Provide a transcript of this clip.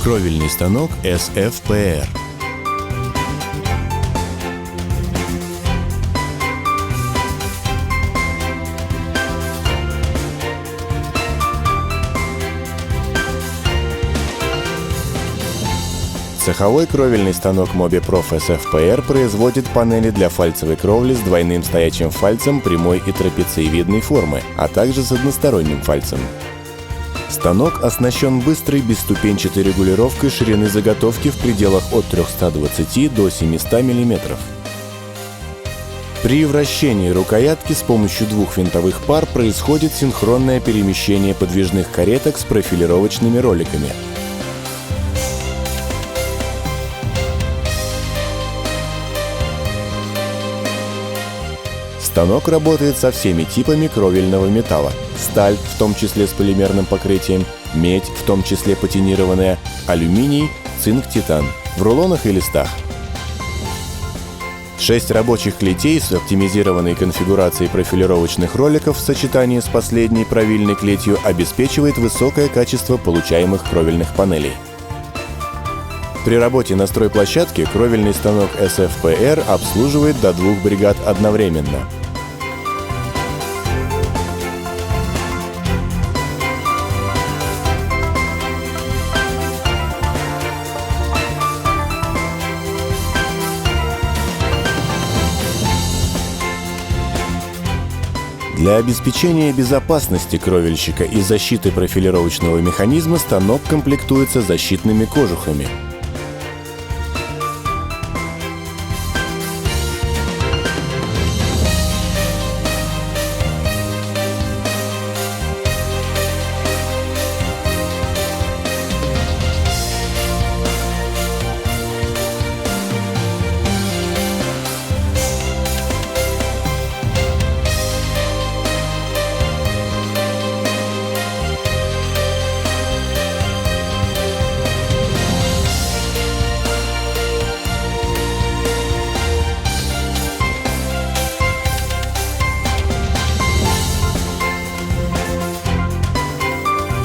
Кровельный станок SFPR. Цеховой кровельный станок MobiProf SFPR производит панели для фальцевой кровли с двойным стоячим фальцем прямой и трапециевидной формы, а также с односторонним фальцем. Станок оснащен быстрой бесступенчатой регулировкой ширины заготовки в пределах от 320 до 700 мм. При вращении рукоятки с помощью двух винтовых пар происходит синхронное перемещение подвижных кареток с профилировочными роликами. Станок работает со всеми типами кровельного металла: сталь, в том числе с полимерным покрытием, медь, в том числе патинированная, алюминий, цинк, титан, в рулонах и листах. 6 рабочих клетей с оптимизированной конфигурацией профилировочных роликов в сочетании с последней правильной клетью обеспечивает высокое качество получаемых кровельных панелей. При работе на стройплощадке кровельный станок SFPR обслуживает до 2 бригад одновременно. Для обеспечения безопасности кровельщика и защиты профилировочного механизма станок комплектуется защитными кожухами.